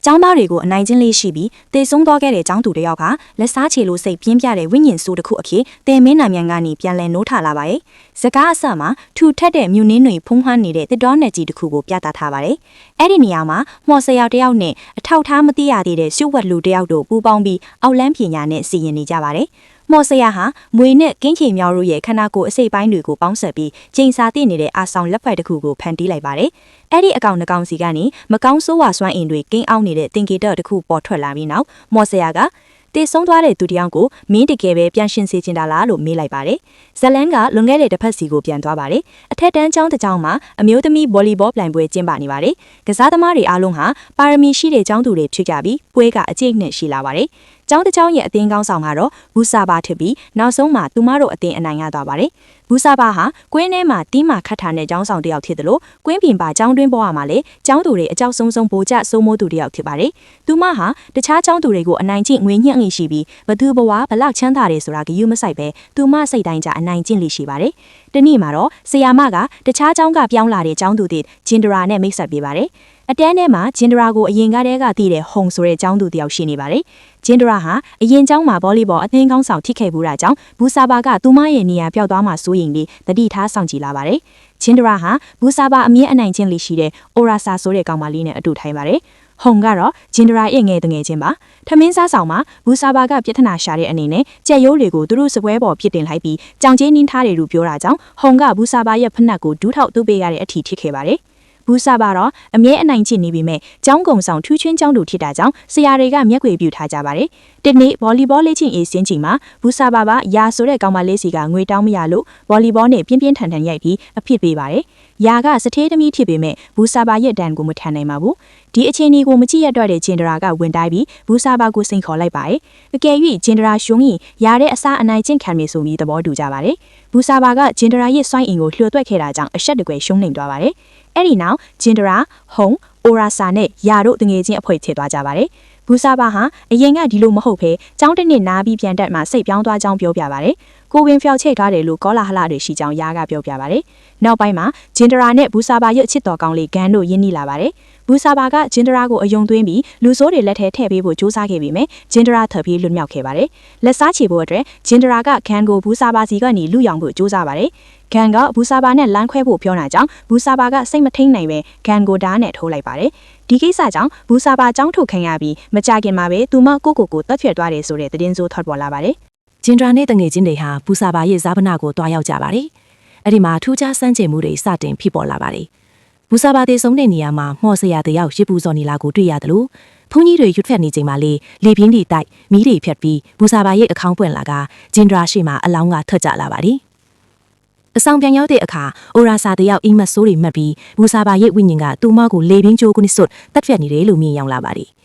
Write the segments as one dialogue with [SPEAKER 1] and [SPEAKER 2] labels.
[SPEAKER 1] ကျောင်းသားတွေကိုအနိုင်ကျင့်လေးရှိပြီးတေဆုံးသွားခဲ့တဲ့ကျောင်းသူတယောက်ကလက်စားချေလိုစိတ်ပြင်းပြတဲ့ဝိညာဉ်ဆိုးတစ်ခုအဖြစ်တင်မင်းနာမြန်ကနေပြန်လည်နိုးထလာပါရဲ့။စကားအစမှာထူထက်တဲ့မြူနင်းတွေဖုံးလွှမ်းနေတဲ့တစ်တော်နယ်ကြီးတစ်ခုကိုပြသထားပါတယ်။အဲ့ဒီနေရာမှာမော်ဆရာတယောက်နဲ့အထောက်ထားမသိရသေးတဲ့ရှုပ်ဝက်လူတယောက်တို့ပူးပေါင်းပြီးအောက်လန်းပညာနဲ့စီရင်နေကြပါတယ်။မော်ဆရာဟာမွေနဲ့ကင်းချေမြောက်တို့ရဲ့ခန္ဓာကိုယ်အစိတ်ပိုင်းတွေကိုပေါင်းစပ်ပြီးချိန်စာသိနေတဲ့အာဆောင်လက်ဖက်တစ်ခုကိုဖန်တီးလိုက်ပါတယ်။အဲ့ဒီအကောင်နှကောင်စီကနေမကောင်းဆိုးဝါစွမ်းအင်တွေကင်းအောင်နေတဲ့တင်ကေတတစ်ခုပေါ်ထွက်လာပြီးနောက်မော်ဆရာကတေဆုံးသွားတဲ့သူတယောက်ကိုမင်းတကယ်ပဲပြန်ရှင်းစေချင်တာလားလို့မေးလိုက်ပါတယ်။ဇလန်ကလွန်ခဲ့တဲ့တစ်ဖက်စီကိုပြန်သွားပါတယ်။အထက်တန်းကျောင်းတစ်ကျောင်းမှာအမျိုးသမီးဗော်လီဘောပြိုင်ပွဲကျင်းပနေပါတယ်။ကစားသမားတွေအားလုံးဟာပါရမီရှိတဲ့ကျောင်းသူတွေဖြစ်ကြပြီးပွဲကအကျိတ်နဲ့ရှိလာပါတယ်။ကျောင်းတစ်ကျောင်းရဲ့အသင်းကောင်းဆောင်ကတော့ဘူးစာဘာဖြစ်ပြီးနောက်ဆုံးမှာသူမတို့အသင်းအနိုင်ရသွားပါတယ်။ဘူးစာဘာဟာကွင်းထဲမှာတီးမာခတ်ထားတဲ့ကျောင်းဆောင်တစ်ယောက်ဖြစ်တယ်လို့ကွင်းပြင်ပါကျောင်းတွင်းပေါ်မှာလည်းကျောင်းသူတွေအကြောက်ဆုံးဗိုလ်ကျစိုးမိုးသူတစ်ယောက်ဖြစ်ပါတယ်။သူမဟာတခြားကျောင်းသူတွေကိုအနိုင်ကျင့်ငွေညှက်ငိရှိပြီးဘသူဘဝဘလောက်ချမ်းသာတယ်ဆိုတာကယူမဆိုင်ပဲသူမစိတ်တိုင်းကြအနိုင်ကျင့်လိရှိပါတယ်။တနေ့မှာတော့ဆီယာမကတခြားကျောင်းကပြောင်းလာတဲ့ကျောင်းသူတွေဂျင်ဒရာနဲ့မိတ်ဆက်ပေးပါတယ်။အတန်းထဲမှာဂျင်ဒရာကိုအရင်ကတည်းကသိတဲ့ဟုံဆိုတဲ့ကျောင်းသူတယောက်ရှိနေပါတယ်။ဂျင်ဒရာဟာအရင်ကျောင်းမှာဗောလီဘောအသင်းကောင်းဆောင်ထိခဲ့ဘူးတာကြောင့်ဘူဆာဘာကသူမရဲ့နေရာပျောက်သွားမှစိုးရင်ပြီးတတိထားဆောင်ကြည့်လာပါတယ်။ဂျင်ဒရာဟာဘူဆာဘာအမြင့်အနိုင်ကျင့်လေးရှိတဲ့အိုရာဆာဆိုတဲ့ကောင်မလေးနဲ့အတူထိုင်ပါတယ်။ဟုံကတော့ဂျင်ဒရာရဲ့ငယ်တငယ်ချင်းပါထမင်းစားဆောင်မှာဘူဆာဘာကပြဿနာရှာတဲ့အနေနဲ့ကြက်ရိုးတွေကိုသူတို့စပွဲပေါ်ပြစ်တင်လိုက်ပြီးကြောင်ကျင်းနှင်းထားတယ်လို့ပြောတာကြောင့်ဟုံကဘူဆာဘာရဲ့ဖက်နှက်ကိုဒူးထောက်သူ့ပေးရတဲ့အထီဖြစ်ခဲ့ပါတယ်။ဘူးစာပါတော့အမြဲအနိုင်ကျင့်နေပြီမဲ့ကျောင်းကုံဆောင်ထူးချွင်းကျောင်းသူဖြစ်တာကြောင့်ဆရာတွေကမျက်ကွေပြူထားကြပါတယ်။ဒီနေ့ဗော်လီဘောလေ့ကျင့်ရေးစင်းချိန်မှာဘူးစာပါရာဆိုတဲ့ကောင်မလေးစီကငွေတောင်းမရလို့ဗော်လီဘောနဲ့ပြင်းပြင်းထန်ထန်ရိုက်ပြီးအဖြစ်ပေးပါတယ်။ရာကစထေးသမီးဖြစ်ပေမဲ့ဘူးစာပါရဲ့တန်ကိုမထန်နိုင်ပါဘူး။ဒီအချိန်ကြီးကိုမကြည့်ရတော့တဲ့ဂျင်ဒရာကဝင်တိုင်းပြီးဘူးစာပါကိုစိန်ခေါ်လိုက်ပါတယ်။အကယ်၍ဂျင်ဒရာရှုံးရင်ရာတဲ့အစားအနိုင်ကျင့်ခံမယ်ဆိုပြီးသဘောတူကြပါတယ်။ဘူးစာပါကဂျင်ဒရာရဲ့စွိုင်းအင်ကိုလှော်သွက်ခဲ့တာကြောင့်အဆက်တကွယ်ရှုံးနေသွားပါတယ်။အဲ့ဒီနောက်ဂျင်ဒရာဟုံအိုရာဆာနဲ့ယာတို့တငယ်ချင်းအဖွဲ့ဖြစ်သွားကြပါတယ်။ဘူဆာဘာဟာအရင်ကဒီလိုမဟုတ်ဘဲကျောင်းတစ်နှစ်နားပြီးပြန်တက်မှစိတ်ပြောင်းသွားကြောင်းပြောပြပါတယ်။ကိုဝင်ဖျောက်ချိတ်ထားတယ်လို့ကောလာဟလတွေရှိကြောင်းယာကပြောပြပါတယ်။နောက်ပိုင်းမှာဂျင်ဒရာနဲ့ဘူဆာဘာရဲ့အချစ်တော်ကောင်းလေးဂန်တို့ရင်းနှီးလာပါတယ်။ဘူဆာဘာကဂျင်ဒရာကိုအယုံသွင်းပြီးလူဆိုးတွေလက်ထဲထည့်ပေးဖို့ကြိုးစားခဲ့ပေမဲ့ဂျင်ဒရာထပ်ပြီးလွတ်မြောက်ခဲ့ပါတယ်။လက်စားချေဖို့အတွက်ဂျင်ဒရာကဂန်ကိုဘူဆာဘာစီကနေလူရောင်ဖို့ကြိုးစားပါတယ်။ဂန်ကဘူဆာဘာနဲ့လမ်းခွဲဖို့ပြောတာကြောင့်ဘူဆာဘာကစိတ်မထိန်နိုင်ပဲဂန်ကိုဓာတ်နဲ့ထိုးလိုက်ပါတယ်။ဒီကိစ္စကြောင့်ဘူဆာဘာကျောင်းထုတ်ခံရပြီးမကြခင်မှာပဲသူမကိုတက်ဖြတ်သွားတယ်ဆိုတဲ့သတင်းဆိုးထွက်ပေါ်လာပါတယ်
[SPEAKER 2] ။ဂျင်ဒရာနဲ့တငယ်ချင်းတွေဟာဘူဆာဘာရဲ့ဇာပနာကိုတွားရောက်ကြပါတယ်။အဲ့ဒီမှာထူးခြားစမ်းကြင်မှုတွေစတင်ဖြစ်ပေါ်လာပါတယ်။ဘူဆာဘာတေဆုံးတဲ့နေရာမှာမော်ဆရာတယောက်ရစ်ပူစော်နေလာကိုတွေ့ရတယ်လို့ဘုန်းကြီးတွေရွတ်ဖက်နေချိန်မှာလေပြင်းတွေတိုက်မီးတွေဖြတ်ပြီးဘူဆာဘာရဲ့အခေါင်းပွင့်လာကဂျင်ဒရာရှိမှအလောင်းကထွက်ကြလာပါတယ်။အဆောင်ပြန်ရောက်တဲ့အခါအိုရာဆာတယောက်အိမ်မက်ဆိုးတွေမှတ်ပြီးဘူဆာဘာရဲ့ဝိညာဉ်ကသူမကိုလေပြင်းကြိုးကုနစ်စွတ်တက်ဖြတ်နေတယ်လို့မြင်ရောက်လာပါတယ်။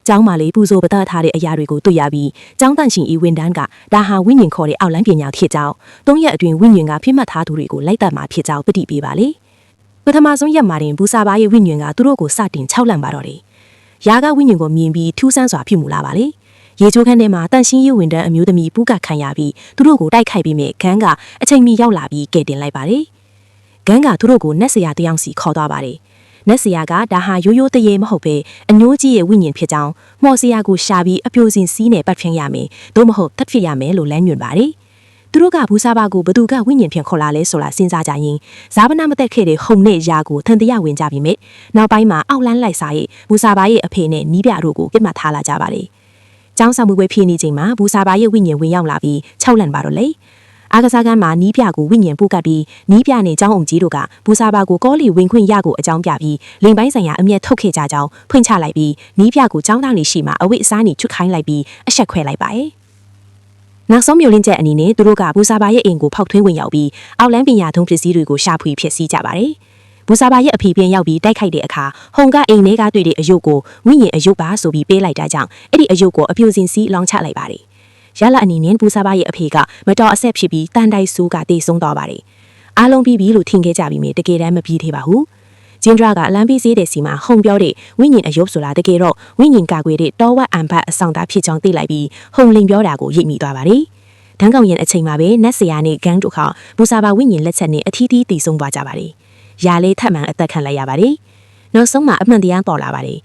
[SPEAKER 2] ကျောင်းမှာလေပူဇော်ပတတ်ထားတဲ့အရာတွေကိုတွေ့ရပြီးကျောင်းတန့်ရှင်ဤဝန်တန်းကဒါဟာဝိညာဉ်ခေါ်တဲ့အောက်လန်းပညာဖြစ်ကြောင်း၃ရက်အတွင်းဝိညာဉ်ကဖိမှတ်ထားသူတွေကိုလိုက်တတ်မှာဖြစ်ကြောင်းပဋိပေးပါလေ။ပထမဆုံးရက်မှာတင်ဘူဆာဘာရဲ့ဝိညာဉ်ကသူတို့ကိုစတင်၆လန့်ပါတော့တယ်။ရာကဝိညာဉ်ကိုမြင်ပြီးထူးဆန်းစွာဖြစ်မူလာပါလေ။ရေချိုးခန်းထဲမှာတန်ရှင်းရေးဝန်တန်းအမျိုးသမီးပူးကခံရပြီးသူတို့ကိုတိုက်ခိုက်ပြီးမြဲခန်းကအချိန်မီရောက်လာပြီးကဲတင်လိုက်ပါတယ်။ခန်းကသူတို့ကိုနတ်ဆရာတယောက်စီခေါ်သွားပါတယ်။နတ်ဆရာကဒါဟာရိုးရိုးတရေမဟုတ်ပဲအညိုးကြီးရဲ့ဝိညာဉ်ဖြစ်ကြောင်းမော်ဆရာကိုရှာပြီးအပြိုစင်စီးနဲ့ပတ်ဖြင်းရမယ်။သို့မဟုတ်တတ်ဖြစ်ရမယ်လို့လမ်းညွှန်ပါတယ်။သူတို့ကဘူဆာဘာကိုဘသူကဝိညာဉ်ဖြင့်ခေါ်လာလဲဆိုတာစဉ်းစားကြရင်ဇာပနာမသက်ခဲ့တဲ့ဟုံနဲ့ယာကိုထန်တရဝင်ကြပြီမြဲ။နောက်ပိုင်းမှာအောက်လန်းလိုက်စားရဲ့ဘူဆာဘာရဲ့အဖေနဲ့နီးပြတို့ကိုပြစ်မှတ်ထားလာကြပါတယ်။ကျောင်းဆောင်မှုပွဲဖြစ်နေချိန်မှာဘူဆာဘာရဲ့ဝိညာဉ်ဝင်ရောက်လာပြီး၆လန့်ပါတော့လေအားကစားကမ်းမှာနီးပြကိုဝိညာဉ်ပို့ကပ်ပြီးနီးပြနဲ့ကျောင်းအောင်ကြီးတို့ကဘူဆာဘာကိုကောလီဝင်ခွင့်ရကိုအကြောင်းပြပြီးလိန်ပိုင်းဆိုင်ရာအမျက်ထုတ်ခဲ့ကြကြောင်းဖွင့်ချလိုက်ပြီးနီးပြကိုကျောင်းသားနေရှိမှအဝိအစားနေချွတ်ခိုင်းလိုက်ပြီးအဆက်ခွဲလိုက်ပါရဲ့နောက်ဆုံးမျိုးလင်းချက်အနေနဲ့သူတို့ကဘူဆာဘာရဲ့အိမ်ကိုဖောက်ထွင်းဝင်ရောက်ပြီးအောက်လန်းပညာထုံးပစ္စည်းတွေကိုရှာဖွေဖျက်ဆီးကြပါတယ်ဘူဆာဘာရဲ့အဖေပြန်ရောက်ပြီးတိုက်ခိုက်တဲ့အခါဟုံကအိမ်ထဲကတွေ့တဲ့အယုတ်ကိုဝိညာဉ်အယုတ်ပါဆိုပြီးပေးလိုက်တာကြောင့်အဲ့ဒီအယုတ်ကိုအပြိုစင်စီးလောင်းချလိုက်ပါတယ်ရလအနေနဲ့ဘူဆာဘာရဲ့အဖေကမတော်အဆက်ဖြစ်ပြီးတန်တိုက်ဆိုးကတေဆုံးသွားပါတယ်အားလုံးပြီးပြီလို့ထင်ခဲ့ကြပြီးမြဲတကယ်တမ်းမပြီးသေးပါဘူးဂျင်ဒရာကအလံပေးစေးတဲ့စီမှာဟုံပြောတဲ့ဝိညာဉ်အယုတ်ဆိုတာတကယ်တော့ဝိညာဉ်ကာကွယ်တဲ့တောဝက်အံဖတ်အဆောင်သားဖြစ်ကြောင်းသိလိုက်ပြီးဟုံလင်ပြောတာကိုရိပ်မိသွားပါတယ်ဒန်းကောင်ရင်အချိန်မှာပဲနတ်ဆရာနဲ့ဂန်းတို့ခါဘူဆာဘာဝိညာဉ်လက်ချက်နဲ့အထီးသီးတည်ဆုံးသွားကြပါတယ်ရာလေးထပ်မံအသက်ခံလိုက်ရပါတယ်နောက်ဆုံးမှာအမှန်တရားပေါ်လာပါတယ်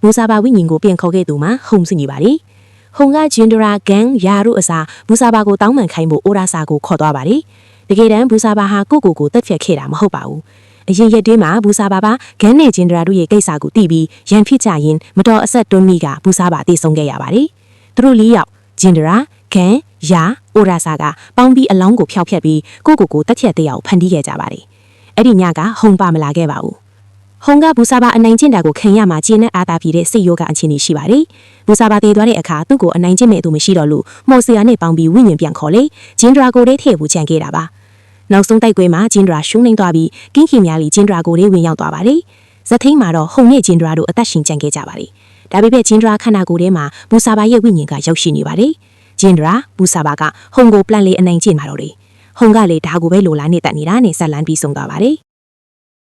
[SPEAKER 2] ဘူစာဘာဝိညာဉ်ကိုပြန်ခေါ်ခဲ့သူမှာဟုံစနေပါတယ်။ဟုံကဂျင်ဒရာဂန်ယာတို့အစားဘူစာဘာကိုတောင်းပန်ခိုင်းဖို့အိုရာစာကိုခေါ်သွားပါတယ်။တကယ်တမ်းဘူစာဘာဟာကိုတက်ဖြတ်ခဲ့တာမဟုတ်ပါဘူး။အရင်ရက်တွင်းမှာဘူစာဘာဂန်နဲ့ဂျင်ဒရာတို့ရဲ့ကိစ္စကိုသိပြီးရန်ဖြစ်ကြရင်မတော်အဆက်တွန်းမိကဘူစာဘာတည်ဆုံခဲ့ရပါတယ်။သူတို့၄ယောက်ဂျင်ဒရာဂန်ယာအိုရာစာကပေါင်းပြီးအလောင်းကိုဖျောက်ဖျက်ပြီးကိုတက်ဖြတ်တဲ့ရောက်ဖန်တီးခဲ့ကြပါတယ်။အဲ့ဒီညကဟုံပါမလာခဲ့ပါဘူး။ဟုံကဘူစာဘာအနိုင်ကျင့်တာကိုခံရမှာကျင်းနဲ့အာသာပြည်တဲ့စိတ်ယောဂအခြေအနေရှိပါတယ်။ဘူစာဘာတည်သွားတဲ့အခါသူ့ကိုအနိုင်ကျင့်မဲ့သူမရှိတော့လို့မော်ဆီယာနဲ့ပေါင်းပြီးဝိညာဉ်ပြန်ခေါ်လေဂျင်ဒရာကိုလေးထည့်ဖို့ကြံခဲ့တာပါ။နောက်ဆုံးတိုက်ပွဲမှာဂျင်ဒရာရှုံးနိမ့်သွားပြီးကင်းခင်များလီဂျင်ဒရာကိုလေးဝင်ရောက်သွားပါတယ်။ဇက်ထိန်မှာတော့ဟုံနဲ့ဂျင်ဒရာတို့အသက်ရှင်ကြံခဲ့ကြပါတယ်။ဒါပေမဲ့ဂျင်ဒရာခန္ဓာကိုယ်ထဲမှာဘူစာဘာရဲ့ဝိညာဉ်ကရောက်ရှိနေပါတယ်။ဂျင်ဒရာဘူစာဘာကဟုံကိုပလန်လေးအနိုင်ကျင့်မှာတော့လေ။ဟုံကလေဒါကိုပဲလိုလားနေတတ်နေတာနဲ့ဆက်လန်းပြီးဆုံးသွားပါတယ်။